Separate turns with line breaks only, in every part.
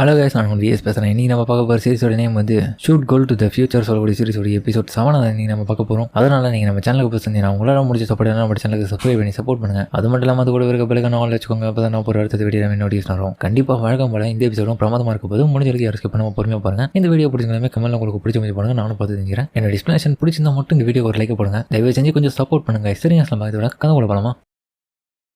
Hello guys, நான் உங்களுக்கு vs பேசுகிறேன். இன்றைக்கி நம்ம பார்க்க போகிற சீரிஸோட நேம் வந்து shoot goal to the future சொல்லக்கூடிய சீரிஸோட எபிசோட் 7 இன்றைக்கி நம்ம பார்க்க போகிறோம். அதனால் நீங்கள் நம்ம சேனலுக்கு போய் செஞ்சு உங்களால் முடிஞ்ச சப்போர்ட் நம்ம சேனலுக்கு சப்ஸ்கிரைப் பண்ணி சப்போர்ட் பண்ணுங்கள். அது மட்டும் இல்லாமல் அது கூட இருக்க பிள்ளைங்க நாள் வச்சுக்கோங்க. அப்போ தான் நான் ஒரு அடுத்த வீடியோ நோட்டீஸ் வரும். கண்டிப்பாக வழக்கம் போல இந்த எபிசோடும் பிரமாதமாக இருக்க போது முடிஞ்சளவுக்கு யாரும் ஸ்கிப் பண்ணாமல் பொறுமையாக பாருங்கள். இந்த வீடியோ பிடிச்சிங்களாமே கமெண்ட்ல உங்களுக்கு பிடிச்ச மாதிரி பண்ணுங்கள். நானும் பார்த்து தெரிஞ்சுக்கிறேன். என்னோட எக்ஸ்பிளேஷன் பிடிச்சிருந்தா மட்டும் இந்த வீடியோ ஒரு லைக் போடுங்க. தயவு செஞ்சு கொஞ்சம் சப்போர்ட் பண்ணுங்கள். சரிங்க, நம்ம இதோட கதை கூட போகலாமா?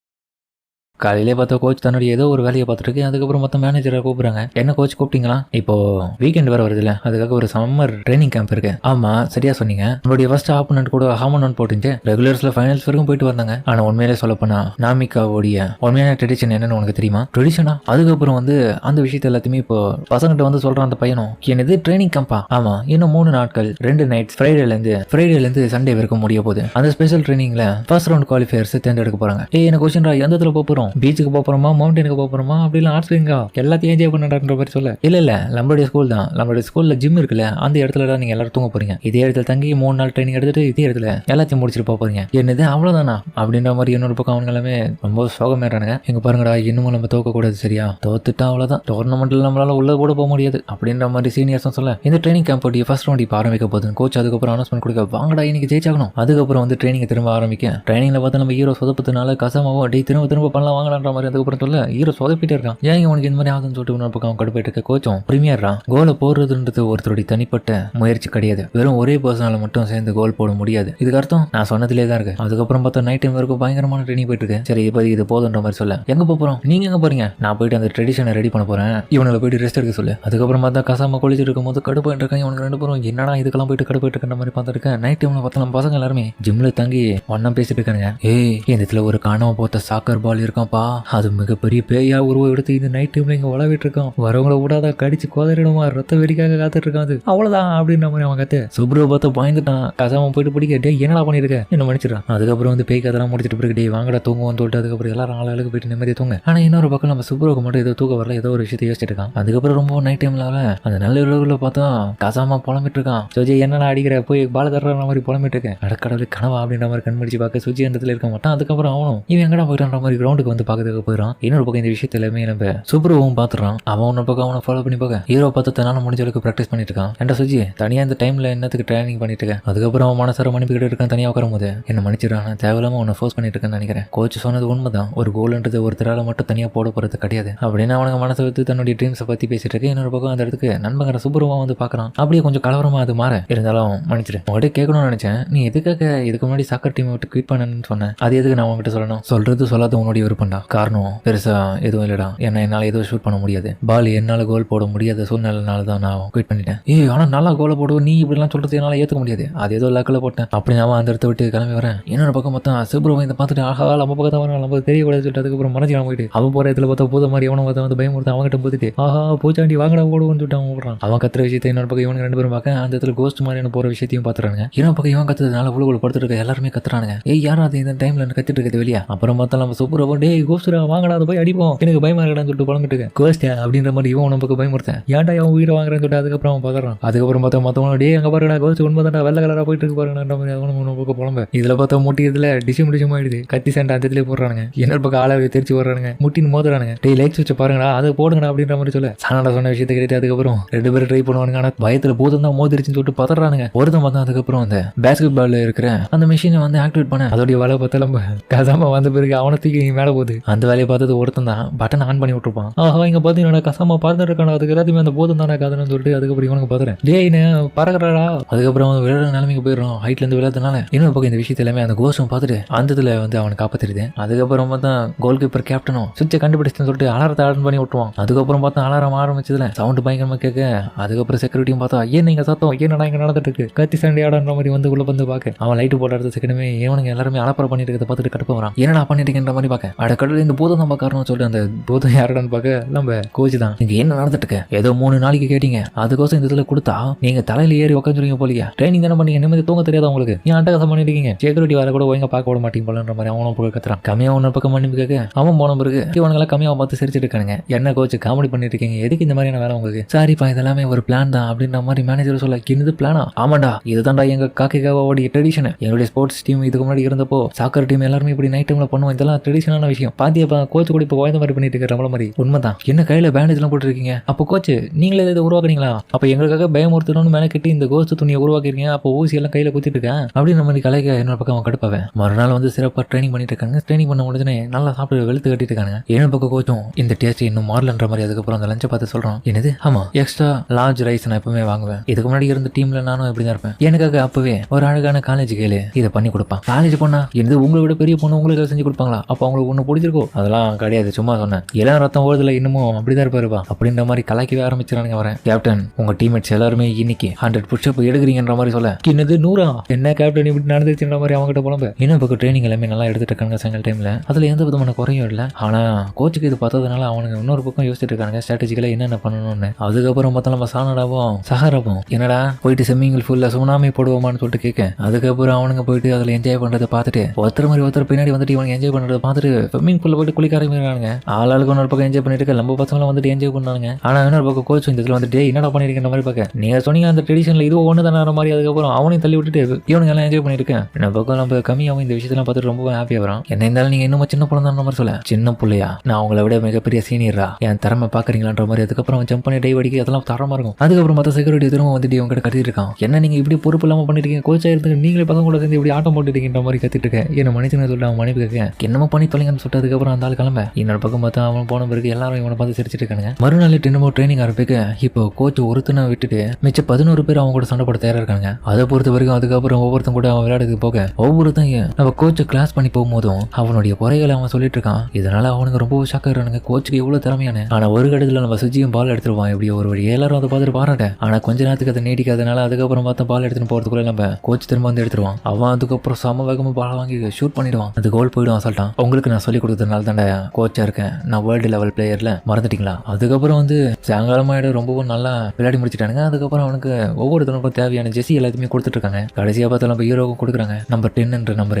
காலையிலே பார்த்தா கோச் தன்னுடைய ஏதோ ஒரு வேலையை பார்த்துருக்கு. அதுக்கப்புறம் மொத்தம் மேனேஜரை கூப்பிட்றாங்க. என்ன கோச் கூப்பிட்டீங்களா? இப்போ வீக்கெண்ட் வேறு வருதுல்ல, அதுக்காக ஒரு சம்மர் ட்ரைனிங் கேம்ப் இருக்கு. ஆமாம், சரியா சொன்னீங்க. நம்மளுடைய ஃபர்ஸ்ட் ஆப்போனன்ட் கூட ஹார்மோன் போட்டு ரெகுலர்ஸ்ல ஃபைனல்ஸ் வரைக்கும் போயிட்டு வந்தாங்க. ஆனால் உண்மையிலே சொல்லப்போனா நாமிகாவோடைய உண்மையான ட்ரெடிஷன் என்னன்னு உனக்கு தெரியுமா? ட்ரெடிஷனா? அதுக்கப்புறம் வந்து அந்த விஷயத்த எல்லாத்தையுமே இப்போ பசங்கிட்ட வந்து சொல்றான் அந்த பையனும். என்னது ட்ரைனிங் கேம்பா? ஆமா, இன்னும் 3 நாட்கள் 2 நைட்ஸ் ஃப்ரைடேலேருந்து சண்டே வரைக்கும் முடிய போகுது. அந்த ஸ்பெஷல் ட்ரைனிங்ல ஃபர்ஸ்ட் ரவுண்ட் குவாலிஃபயர்ஸ் தேர்ந்தெடுக்க போறாங்க. என்ன கொஸ்டின் எந்த இடத்துல போறோம்? பீச்சுக்கு போறோமா, மவுண்டனுக்கு போறோமா, அப்படிலாம் ஆர்ட்ஸ்ங்க எல்லாத்தையும் என்ஜாய் பண்ணன்ற மாதிரி சொல்ல. இல்ல நம்மளுடைய ஸ்கூல் தான். நம்மளுடைய ஸ்கூல்ல ஜிம் இருக்குல்ல, அந்த இடத்துல தான் நீங்க எல்லாரும் தூங்க போறீங்க. இதே இடத்துல தங்கி 3 நாள் ட்ரைனிங் எடுத்துட்டு இதே இடத்துல எல்லாத்தையும் முடிச்சுட்டு போறீங்க. என்னது அவ்வளவுதானா அப்படின்ற மாதிரி இன்னொரு பக்கம் அவங்க எல்லாமே ரொம்ப சோகமேறானுங்க. எங்க பாருங்கடா, இன்னமும் நம்ம தோக்க கூடாது, சரியா? தோத்துட்டா அவ்வளவுதான், டோர்னமெண்ட்ல நம்மளால உள்ள கூட போக முடியாது அப்படின்ற மாதிரி சீனியர்ஸ் சொல்ல. இந்த ட்ரைனிங் கேம்ப் ஃபர்ஸ்ட் ரவுண்ட் இப்போ ஆரம்பிக்க போகுது. கோச் அதுக்கப்புறம் அனௌன்ஸ்மெண்ட் கொடுக்க, வாங்கடா இன்னைக்கு ஜெயிச்சாகணும். அதுக்கப்புறம் வந்து ட்ரைனிங் திரும்ப ஆரம்பிக்க. ட்ரைனிங்ல பார்த்து நம்ம ஹீரோ சொதப்பத்தினால கசமாவும் டே திரும்ப பண்ணலாம் வாங்கலான்ற மாதிரி அதுக்கப்புறம் சொல்ல ஹீரோ சொதப்பிட்டே இருக்கான். ஏன் உனக்கு இந்த மாதிரி ஆகுதுன்னு சொல்லிட்டு இன்னொரு பக்கம் கடுப்பாயிட்டு இருக்க. கோச்சும் பிரீமியர்றான். கோலை போடுறதுன்றது ஒருத்தருடைய தனிப்பட்ட முயற்சி கிடையாது. வெறும் ஒரே பர்சனால மட்டும் சேர்ந்து கோல் போட முடியாது. இதுக்கு அர்த்தம் நான் சொன்னதுலேயே தான் இருக்கு. அதுக்கப்புறம் பார்த்தா நைட் டைம் வரைக்கும் பயங்கரமான ட்ரைனிங் போயிட்டு இருக்கு. சரி, இப்போ இது போதுன்ற மாதிரி சொல்ல. எங்க போறோம்? நீங்க எங்க போறீங்க? நான் போயிட்டு அந்த ட்ரெடிஷனை ரெடி பண்ண போறேன். இவனுக்கு போயிட்டு ரெஸ்ட் எடுக்க சொல்லு. அதுக்கப்புறம் பார்த்தா கசாம கொளிச்சிட்டு இருக்கும் போது கடுப்பாயிட்டு இருக்கான். இவனுக்கு 2 பேரும் என்னடா இதுக்கெல்லாம் போயிட்டு கடுப்பாயிட்டு இருக்க மாதிரி பார்த்துருக்கேன். நைட் டைம்ல பார்த்தா நம்ம பசங்க எல்லாருமே ஜிம்ல தங்கி ஒன்னா பேசிட்டு இருக்காங்க. இந்த இடத்துல ஒரு காணாம போத்த சாக்கர் பால் இருக்கான்ப்பா, அது மிகப்பெரிய பேயா உருவம் எடுத்து இந்த நைட் டைம்ல இங்க வளவிட்டு இருக்கான். வரவங்களை விடாத கடிச்சு கோதறிடுமா, ரத்த வெறிக்காக காத்துட்டு இருக்கான். அது அவ்வளவுதான் அப்படின்ற மாதிரி அவன் கத்து. சுப்ரோ பார்த்து பயந்துட்டான். கசாம போயிட்டு பிடிக்க, டே என்னடா பண்ணிருக்க, என்ன மன்னிச்சிடறான். அதுக்கப்புறம் வந்து பேய் கதெல்லாம் முடிச்சிட்டு பிறகு டே வாங்கடா தூங்குவோம் சொல்லிட்டு அதுக்கப்புறம் எல்லாரும் ஆளுக்கு போயிட்டு நிம்மதியை தூங்க. ஆனா இன்னொரு பக்கம் நம்ம சுப்ரோக்கு மட்டும் ஏதோ தூக்க வரல, ஏதோ ஒரு விஷயத்தை யோசிச்சுட்டு இருக்கான். அதுக்கப்புறம் ரொம்ப நைட் டைம்ல அந்த நல்ல உலகில் பார்த்தா கசாம புலம்பிட்டு இருக்கான். சுஜி என்னடா அடிக்கிற, போய் பால தர்ற மாதிரி புலம்பிட்டு இருக்கேன். அடக்கடவுளே கனவா அப்படின்ற மாதிரி கண்மடிச்சு பார்க்க சுஜி இடத்துல இருக்க மாட்டான். அதுக்கப்புறம் அவனும் இவன் எங்கடா போயிட்டான்ற மாதிரி கிரவுண்டுக்கு வந்து பார்க்கறதுக்கு போயிடான். இன்னொரு பக்கம் இந்த விஷயத்த எல்லாமே நம்ம சூப்பர்வும் பாத்துறான். அவன் ஒன்னு பக்கம் அவனை ஃபாலோ பண்ணி போக ஹீரோ பார்த்து தன்னால முடிஞ்ச அளவுக்கு ப்ராக்டிஸ் பண்ணிட்டு இருக்கான். என்ற சுஜி தனியா இந்த டைம்ல என்னத்துக்கு ட்ரைனிங் பண்ணிட்டு இருக்கேன். அதுக்கப்புறம் அவன் மனசார மன்னிப்புக்கிட்டு இருக்கான். தனியா உட்காரும் போது என்ன மன்னிச்சிடறான், தேவையில்லாம அவனை ஃபோர்ஸ் பண்ணிட்டு இருக்கேன்னு நினைக்கிறேன். கோச் சொன்னது உண்மைதான். ஒரு கோல்ன்றது ஒருத்தரால மட்டும் தனியா போட போறது கிடையாது அப்படின்னு அவனுக்கு மனசை வைத்து தன்னுடைய ட்ரீம்ஸை பத்தி பேசிட்டு இருக்கு. இன்னொரு பக்கம் அந்த இடத்துக்கு நண்பங்கிற சுப்பரமா வந்து பாக்குறான். அப்படியே கொஞ்சம் கலவரமா அது மாற இருந்தாலும் மன்னிச்சிடு. உங்கள்கிட்ட கேட்கணும்னு நினைச்சேன், நீ எதுக்காக இதுக்கு முன்னாடி சாக்கர் டீம் விட்டு குவிட் பண்ணணும்னு சொன்னேன். அது எதுக்கு நான் உங்ககிட்ட சொல்லணும்? சொல்றது சொல்லாத உன்னுடைய விருப்பம்டா. காரணம் பெருசா எதுவும் இல்லடா. என்ன என்னால எதுவும் ஷூட் பண்ண முடியாது. பால் என்னால கோல் போட முடியாத சூழ்நிலைனால தான் நான் குவிட் பண்ணிட்டேன். ஆனா நல்லா கோலை போடுவோம், நீ இப்படிலாம் சொல்றது என்னால ஏத்துக்க முடியாது. அது ஏதோ லக்கில் போட்டேன். அப்படி நான் அந்த இடத்த விட்டு கிளம்பி வரேன். இன்னொரு பக்கம் மொத்தம் சிப்ரோ இதை பார்த்துட்டு ஆகா நம்ம பக்கத்தை வர நம்ம தெரியக்கூடாது சொல்லிட்டு அதுக்கப்புறம் மனசு போயிட்டு அவன் போற இடத்துல பார்த்தா பூத மாதிரி அவனை வந்து பயமுறுத்த அவங்ககிட்ட போத்துட்டு ஆஹா பூச்சாண்டி வாங்கடா ஓடுவோன்னு சொல்லிட்டு அவன் ஓடுறான். அவன் கத்துற விஷயத்தை இன்னொரு பக்கம் இவனுக்கு 2 பேரும் பார்க்க அந்த இடத்துல கோஸ்ட் மாதிரியான போற விஷயத்தையும் பாத்துறாங்க. இன்னொரு பக்கம் இவன் கத்துறதுனால உள்ள படுத்துட்டு இருக்க எல்லாருமே கத்துறானுங்க. யாரும் அது இந்த டைம்ல கத்திட்டு இருக்கிறது வெளியா. அப்புறம் பார்த்தா நம்ம சூப்பரா டே கோஸ்டா வாங்கடா, அதை போய் அடிப்போம், எனக்கு பயமா இருக்கடான்னு சொல்லிட்டு புலம்பிட்டு கோஸ்டா அப்படின்ற மாதிரி இவன் நமக்கு பயமுறுத்தேன். ஏன்டா அவன் உயிரை வாங்குறேன்னு சொல்லிட்டு அதுக்கப்புறம் அவன் பார்க்கறான். அதுக்கப்புறம் பார்த்தா மத்தவங்க டே அங்க பாருடா கோஸ்ட் உண்மைதான்டா வெள்ளை கலரா போயிட்டு இருக்கு பாருங்கன்ற மாதிரி அவனும் பக்கம் புலம்ப. இதுல பார்த்தா முட்டி இதுல டிஷம் ஆயிடுது. கத்தி சண்டை அந்த இடத்துல போடுறானுங்க. இன்னொரு பக்கம் ஆளாவே தெரிச்சு வர்றானுங்க. முட்டின்னு மோதுறானுங்க. டே லைக் சுவிட்ச் பாருங்கடா, அதை போடுங்கடா அப்படின்ற மாதிரி சொல்ல சானடா சொன்ன விஷயத்தை கேட்டு அதுக்கப்புறம் 2 பேரும் ட்ரை பண்ணுவானுங்க. ஆனா பயத்துல பூதம் தான் மோதிருச்சுன்னு சொல்லிட்டு பதறானுங்க. ஒருத்தன் பார்த்தா அதுக்கப்புறம் அந்த பேஸ்கெட் பால் இருக்கிற அந்த மிஷினை வந்து ஆக்டிவேட் பண்ண அதோடைய வேலை பார்த்தா நம்ம கசாம வந்த பிறகு அவனை தூக்கி மேல போகுது. அந்த வேலையை பார்த்தது ஒருத்தன் தான் பட்டன் ஆன் பண்ணி விட்டுருப்பான். ஆஹா இங்க பாத்தீங்கன்னா கசாம பார்த்துட்டு இருக்கான, அதுக்கு எல்லாத்தையுமே அந்த போதும் தானே கதன்னு சொல்லிட்டு அதுக்கப்புறம் இவனுக்கு பாத்துறேன். டேய்னு பறக்கிறா. அதுக்கப்புறம் விளையாட நிலைமைக்கு போயிடும். ஹைட்ல இருந்து விளையாடுறதுனால இன்னொரு பக்கம் இந்த விஷயத்த எல்லாமே அந்த கோஸ்டும் பார்த்துட்டு அந்த இதுல வந்து அவனை காப்பாத்திருது. அதுக்கப்புறம் பார்த்தா கோல் கீப்பர் கேப்டனும் சுவிட்சை கண்டுபிடிச்சுன்னு சொல்லிட்டு அலாரத்தை ஆன் பண்ணி விட்டுருவான். அதுக்கப்புறம் பார்த்தா அலாரம் ஆரம்பிச்சதுல சவுண்ட் பயங்கரமா கேட்க அதுக்கப்புறம் செக்யூரிட்டியும் பார்த்தா ஏன் நீங்க சத்தம் என்னடா இங்க நடந்துட்டு இருக்கு, கத்தி சண்டை ஆடுற மாதிரி வந்து உள்ள வந்து பாக்க அவன் லைட்டு போட்ட அடுத்த செகண்டுமே இவனுங்க எல்லாருமே அலப்பறை பண்ணிட்டு இருக்கிறத பார்த்துட்டு கடுப்ப வரான். என்னடா பண்ணிட்டீங்கன்ற மாதிரி பாக்க அடக்கடல இந்த பூதம் நம்ம காரணம் சொல்லிட்டு அந்த பூதம் யாருடான்னு பாக்க நம்ம கோச் தான். நீங்க என்ன நடந்துட்டு இருக்க, ஏதோ 3 நாளைக்கு கேட்டீங்க, அதுக்கோசம் இந்த இதுல கொடுத்தா நீங்க தலையில ஏறி உட்காந்துருங்க போலியா, ட்ரைனிங் தானே பண்ணீங்க, நிம்மதி தூங்க தெரியாத உங்களுக்கு, ஏன் அட்டகாசம் பண்ணிட்டு இருக்கீங்க, செக்யூரிட்டி வர கூட ஒழுங்கா பார்க்க விட மாட்டீங்க போலன்ற மாதிரி அவனும் போய் கத்துறான். கம்மியா ஒன்னு பக்கம் பண்ணி கேட்க அவன் போன பிறகு இவனுங்கெல்லாம் கம்மியாக பார்த்து சிரிச்சிட்டு இருக்கானுங்க. என்ன கோச் காமெடி பண்ணிட்டு இருக்கீங்க, எதுக்கு இந்த மாதிரியான வேலை உங்களுக்கு? சாரிப்பா இதெல்லாமே ஒரு பிளான் தான் அப்படின்ற மாதிரி மேனேஜர் சொல்ல, என்னது பிளானா? ஆமாண்டா இதுதான்டா எங்க காக்கைக்காவோடைய ட்ரெடிஷன். எங்களுடைய ஸ்போர்ட்ஸ் டீம் இதுக்கு முன்னாடி இருந்தப்போ சாக்கர் டீம் எல்லாருமே இப்படி நைட் டைம்ல பண்ணுவோம், இதெல்லாம் ட்ரெடிஷனான விஷயம் பாத்தியப்பா கோச் கூட இப்போ குழந்தை மாதிரி பண்ணிட்டு இருக்க நம்மள மாதிரி உண்மைதான். என்ன கையில பேண்டேஜ் எல்லாம் போட்டுருக்கீங்க? அப்போ கோச் நீங்களே இதை உருவாக்குறீங்களா? அப்ப எங்களுக்காக பயமுறுத்தணும்னு மேலே கிட்டி இந்த கோஸ்ட் துணியை உருவாக்கிருக்கீங்க. அப்போ ஊசி எல்லாம் கையில குத்திட்டு இருக்கேன் அப்படின்னு நம்ம கலைக்க என்னோட பக்கம் அவன் கடுப்பாவேன். மறுநாள் வந்து சிறப்பா ட்ரைனிங் பண்ணிட்டு இருக்காங்க. ட்ரைனிங் பண்ண முடிஞ்சனே நல்லா சாப்பிட்டு வெளுத்து கட்டிட்டு இருக்காங்க. என்ன பக்கம் கோச்சும் இந்த டேஸ்ட் இன்னும் மாறலன்ற மாதிரி அதுக்கப்புறம் அந்த லஞ்சை பார்த்து சொல்றோம். என்னது? ஆமா, எக்ஸ்ட்ரா லார்ஜ் ரைஸ் நான் எப்பவுமே வாங்குவேன். இதுக்கு முன்னாடி இருந்த டீம்ல நானும் இப்படி தான் இருப்பேன். எனக்காக அப்பவே ஒரு அழகான காலேஜ் கேளு இதை பண்ணி கொடுப்பான். காலேஜ் பொண்ணா என்னது? உங்களை விட பெரிய பொண்ணு உங்களுக்கு செஞ்சு கொடுப்பாங்களா? அப்போ அவங்களுக்கு ஒண்ணு பிடிச்சிருக்கோ? அதெல்லாம் கிடையாது, சும்மா சொன்னேன். இளம் ரத்தம் ஓடுதல இன்னமும் அப்படிதான் இருப்பாருப்பா அப்படின்ற மாதிரி கலாய்க்கவே ஆரம்பிச்சிடானுங்க. வரேன் கேப்டன், உங்க டீம்மேட்ஸ் எல்லாருமே இன்னைக்கு 100 புஷ்அப் எடுக்கிறீங்கன்ற மாதிரி சொல்ல, என்னது 100? என்ன கேப்டன் இப்படி நடந்துச்சுன்ற மாதிரி அவங்ககிட்ட புலம்ப. இன்னும் பக்கம் ட்ரைனிங் எல்லாமே நல்லா எடுத்துட்டு இருக்காங்க செங்கல் டைம்ல. அதுல எந்த விதமான குறையும் இல்லை. ஆனா கோச்சுக்கு இது பார்த்ததுனால அவனுங்க இன்னொரு பக்கம் யோசிச்சுட்டு இருக்காங்க ஸ்ட்ராட்டஜிக்கலா என்னென்ன பண்ணணும்னு. அதுக்கப்புறம் பார்த்தா நம்ம சானடாவும் சஹாராவும் என்னடா போயிட்டு ஸ்விம்மிங் ஃபுல்ல சுனாமி போடுவோமான்னு சொல்லிட்டு கேட்க, அதுக்கப்புறம் அவனுங்க போயிட்டு அதுல என்ஜாய் பண்றதை பார்த்துட்டு ஒருத்தர் மாதிரி ஒருத்தர் பின்னாடி வந்துட்டு இவங்க என்ஜாய் பண்றதை பார்த்துட்டு ஸ்விம்மிங் ஃபுல்ல போயிட்டு குளிக்க ஆரம்பிக்கிறாங்க. ஆளுக்கு இன்னொரு பக்கம் என்ஜாய் பண்ணிட்டு இருக்க நம்ம பசங்களும் வந்துட்டு என்ஜாய் பண்ணாங்க. ஆனா இன்னொரு பக்கம் கோச் இந்த இதுல வந்துட்டு என்னடா பண்ணிருக்கிற மாதிரி பார்க்க, நீங்க சொன்னீங்க அந்த ட்ரெடிஷன்ல இது ஒன்று தானே மாதிரி. அதுக்கப்புறம் அவனையும் தள்ளி விட்டுட்டு இவனுங்க எல்லாம் என்ஜாய் பண்ணிருக்கேன். என்ன பக்கம் நம்ம கம்மியாகவும் இந்த விஷயத்தெல்லாம் பார்த்துட்டு ரொம்ப ஹாப்பியா வரும். என்ன இருந்தாலும் நீங்க இன்னும் சின்ன பிள்ளை தான் மாதிரி சொல்ல, சின்ன பிள்ளையா? நான் அவங்கள விட மிகப்பெரிய சீனியரா? என் திறமை பாக்குறீங்களான்ற மாதிரி. அதுக்கப்புறம் ஜம்ப் பண்ணி டைவ் அடிக்க அதெல்லாம் தரமா இருக்கும். அதுக்கப்புறம் மற்ற செக்யூரிட்டி திரும்ப வந்துட்டு இவங்க கிட்ட கத்திட்டு இருக்கான். என்ன நீங்க இப்படி பொறுப்பு இல்லாம பண்ணிருக்கீங்க? கோச்சா இருந்து நீங்களே பசங்க கூட சேர்ந்து இப்படி ஆட்டம் போட்டுருக்கின்ற மாதிரி கத்திட்டு இருக்கேன். என்ன மனுஷன் சொல்லிட்டு அவன் மனைவி கேட்க என்னமோ பண்ணி தொலைங்கன்னு சொல்லிட்டு அதுக்கப்புறம் அந்த ஆள் கிளம்ப. இன்னொரு பக்கம் பார்த்தா அவன் போன பிறகு எல்லாரும் இவனை பார்த்து சிரிச்சிட்டு இருக்காங்க. மறுநாள் என்னமோ ட்ரைனிங் ஆரம்பிக்க இப்போ கோச் ஒருத்தனை விட்டுட்டு மிச்ச 11 பேர் அவங்க கூட சண்டை போட தயாரா இருக்காங்க. அதை பொறுத்த வரைக்கும் அதுக்கப்புறம் ஒவ்வொருத்தன் கூட அவன் விளையாடுறதுக்கு போக ஒவ்வொருத்தன் நம்ம கோச்சை கிளாஸ் பண்ணி போகும்போதும் அவனுடைய குறைகளை அவன் சொல்லிட்டு இருக்கான். இதனால அவனுக்கு ரொம்ப ஷாக் ஆகிறானுங்க கோச்சுக்கு எவ்வளவு திறமையான. ஆனா ஒரு கட்டத்துல நம்ம சுஜியும் பால் எடுத்துருவான் எப்படியோ ஒரு வழி. எல்லாரும் அதை பார்த்துட்டு பாராட்ட. ஆனா கொஞ்ச நேரத்துக்கு அதை நீடிக்காதனால அதுக்கப்புறம் பார்த்தா பால் எடுத்துட்டு போறதுக்குள்ள நம்ம கோச் திரும்ப வந்து எடுத்துருவான். அவன் அதுக்கப்புறம் சம வேகமா பால் வாங்கி ஷூட் பண்ணிடுவான். அது கோல் போயிடுவான். சொல்லிட்டான், உங்களுக்கு நான் சொல்லி கொடுத்ததுனால தானே கோச்சா இருக்கேன், நான் வேர்ல்டு லெவல் பிளேயர்ல மறந்துட்டீங்களா? அதுக்கப்புறம் வந்து சாயங்காலமாயிட ரொம்பவும் நல்லா விளையாடி முடிச்சிட்டானுங்க. அதுக்கப்புறம் அவனுக்கு ஒவ்வொருத்தனுக்கும் தேவையான ஜெசி எல்லாத்தையுமே கொடுத்துட்டு இருக்காங்க. கடைசியா பார்த்தா நம்ம ஹீரோவுக்கு கொடுக்குறாங்க நம்பர் 10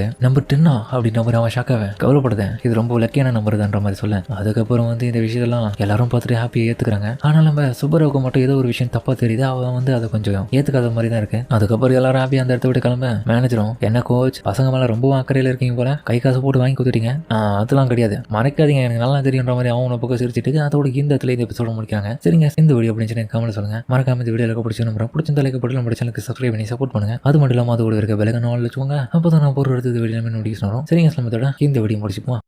நம்பர் 10 அப்படின்ற மாதிரி. அவன் ஷாக்காவே கவலைப்படுதேன், இது ரொம்ப லக்கியான நம்பர் தான்ற மாதிரி சொல்ல. அதுக்கப்புறம் வந்து இந்த விஷயத்தெல்லாம் எல்லாரும் பார்த்துட்டு ஹாப்பியா ஏத்துக்கிறாங்க. ஆனா நம்ம சுப்பராவுக்கு மட்டும் ஏதோ ஒரு விஷயம் தப்பா தெரியுது. அவன் வந்து அதை கொஞ்சம் ஏத்துக்காத மாதிரி தான் இருக்கு. அதுக்கப்புறம் எல்லாரும் ஹாப்பியா அந்த இடத்த விட்டு கிளம்ப. மேனேஜரும் என்ன கோச் பசங்க மேல ரொம்ப அக்கறையில இருக்கீங்க போல, கை காசு போட்டு வாங்கி கொடுத்துட்டீங்க. அதெல்லாம் கிடையாது, மறைக்காதீங்க, எனக்கு நல்லா தெரியுன்ற மாதிரி அவனை பக்கம் சிரிச்சிட்டு அதோட இந்த இடத்துல இந்த எபிசோட முடிக்கிறாங்க. சரிங்க, இந்த வீடியோ அப்படின்னு கமெண்ட் சொல்லுங்க. மறக்காம இந்த வீடியோ பிடிச்ச நம்பர் பிடிச்ச தலைக்கு போட்டு நம்ம சேனலுக்கு சப்ஸ்கிரைப் பண்ணி சப்போர்ட் பண்ணுங்க. அது மட்டும் இல்லாம அதோட இருக்க விலக நாள் வச்சுக்கோங்க. அப்போ தான் நான் போடுற அடுத்த வீடியோ நோட்டிஃபிகேஷன் வரும். சரிங்க, இந்த வீடியோ முடிச்சுப்போம்.